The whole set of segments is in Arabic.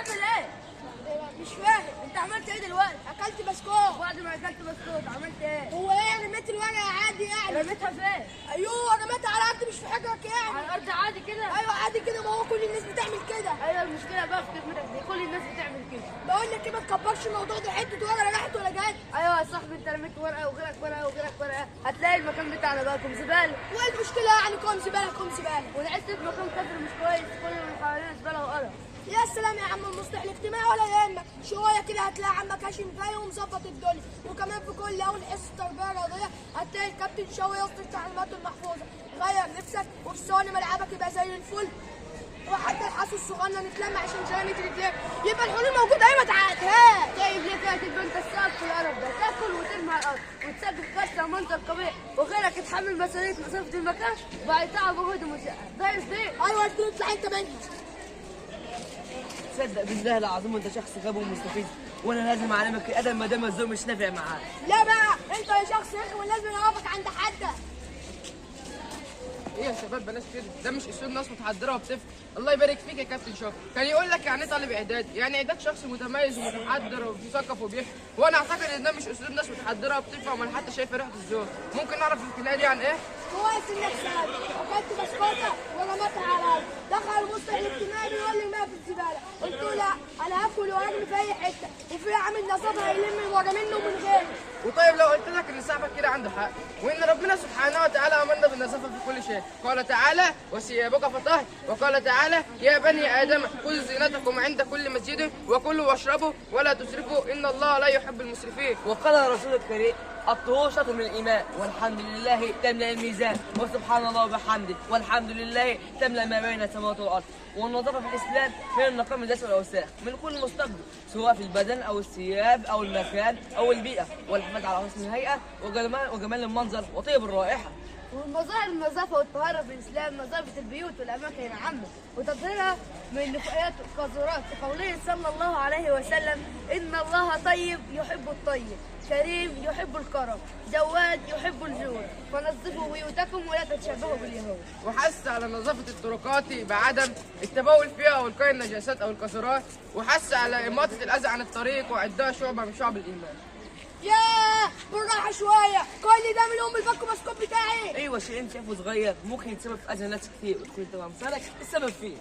بتعمل ايه؟ مش فاهم. انت عملت ايه دلوقتي؟ اكلت بسكوت. بعد ما اكلت بسكوت عملت ايه؟ هو ايه، رميت الورقه عادي يعني؟ رميتها فين؟ ايوه رميتها على الارض، مش في حجرك يعني. على الارض عادي كده؟ ايوه عادي كده، ما هو كل الناس بتعمل كده. ايوه المشكله بقى في كلمتك دي، كل الناس بتعمل كده. بقول لك ايه، ما تكبرش الموضوع ده، حته ورقه لا راحت ولا جت. ايوه يا صاحبي، انت رميت ورقه وغيرك ورقه وغيرك ورقه، هتلاقي المكان بتاعنا بقى كوم زباله. وايه المشكله يعني؟ كوم زباله كوم زباله. ونحس في مكان كفر مش كويس، كل اللي حوالينا زباله وقرف. يا سلام يا عم المصلح الاجتماعي، ولا يهمك شويه كده هتلاقي عمك هاشم جاي ومظبط الدنيا. وكمان في كل اول حصه تربيه رياضيه هتلاقي الكابتن شوقي يصدر تعليماته المحفوظه، غير لبسك وفي ثواني ملعبك يبقى زي الفل. وحتى الحاسه الصغنن نتلم عشان جامد رجليك، يبقى الحلول موجوده. ايوه ما تعقدهاش. طيب ليه كده تبقى انت السبب في القرف ده؟ تاكل وترمي على الارض وتسبب كسر منظر قبيح، وغيرك يتحمل مسؤوليه مسافه المكان وبعد تعب وجهد ومشقه. ده ليه؟ ايوه اطلع انت منها. تصدق بالله العظيم انت شخص غبي ومستفيد، وانا لازم اعلمك الادب ما دام الذوق مش نافع معاك. لا بقى انت يا شخص رخم ولازم يوقفك عند حدك. ايه يا شباب بلاش كده، ده مش اسلوب ناس متحضره وبتفهم. الله يبارك فيك يا كابتن شوقي، كان يقول لك يعني ايه طالب اعداد، يعني اعداد شخص متميز ومتحضر وبيثقف وبيفهم، وانا اعتقد ان ده مش اسلوب ناس متحضره وبتفهم ولا حتى شايفه ريحه الذوق. ممكن نعرف الخناقه دي عن ايه؟ كويس انك سألت. اكلت بسكوته ورميتها على الارض، دخل المصلح الاجتماعي بيقول لي ما في الزباله، قلت له لا انا هاكل وارمي في اي حته، وفي عامل نظافه هيلم ورا منه ومن غيره. وطيب لو قلت لك ان صاحبك كده عنده حق، وان ربنا سبحانه وتعالى امرنا بالنظافه في كل شيء، قال تعالى وثيابك فطهر، وقال تعالى يا بني ادم خذوا زينتكم عند كل مسجد وكلوا واشربوا ولا تسرفوا ان الله لا يحب المسرفين. وقال الرسول الكريم الطهور شطر من الايمان، والحمد لله تملا الميزان، وسبحان الله وبحمده، والحمد لله تملا ما بين السماوات والارض. والنظافه في الاسلام هي النقاء من النجاسه والاوساخ من كل مستقبل، سواء في البدن او الثياب او المكان او البيئه، والحفاظ على حسن الهيئه وجمال المنظر وطيب الرائحه. ومن مظاهر النظافة والطهارة في الإسلام نظافة البيوت والأماكن العامة وتطهيرها من النفايات والقاذورات، لقوله صلى الله عليه وسلم إن الله طيب يحب الطيب، كريم يحب الكرم، جواد يحب الجود، فنظفوا بيوتكم ولا تتشبهوا باليهود. وحث على نظافه الطرقات بعدم التبول فيها او القاء النجاسات او القاذورات، وحث على اماطه الاذى عن الطريق وعدها شعبه من شعب الايمان. ياه بالراحه شويه، كل ده من الفك بسكوت بتاعي. ايوه شيء انت شايفه صغير ممكن يتسبب في اذى ناس كتير، وتكون انت وامثالك السبب فيه.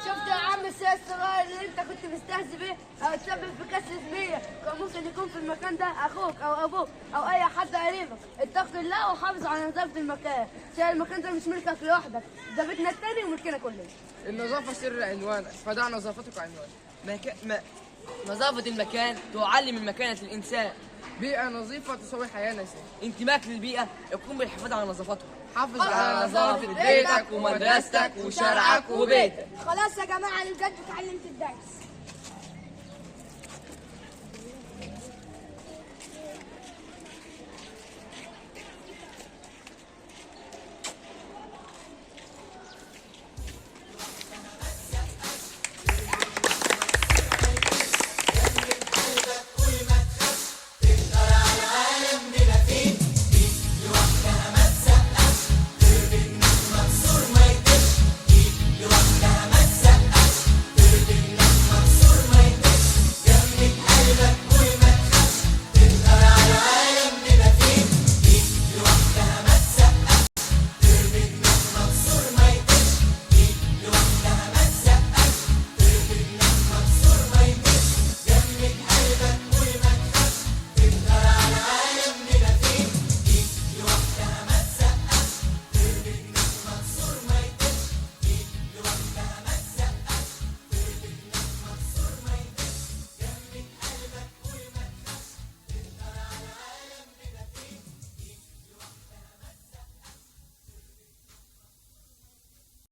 شفت يا عم الشاي الصغير اللي انت كنت مستهزئ بيه او تسبب في كسر زميلك، كان ممكن يكون في المكان ده اخوك او ابوك او اي حد قريبك. اتق الله وحافظ على نظافه المكان، عشان المكان ده مش ملكك لوحدك، ده بيتنا التاني وملكنا كلنا. النظافه سر عنوانك، فدع نظافتك عنوانك. نظافه المكان تعلم من مكانه الانسان. بيئه نظيفه تساوي حياه نزيهه. انتماك للبيئه يكون بالحفاظ على نظافتها. حافظ على نظافه بيتك ومدرستك وشارعك وبيتك. خلاص يا جماعه انا بجد اتعلمت الدرس.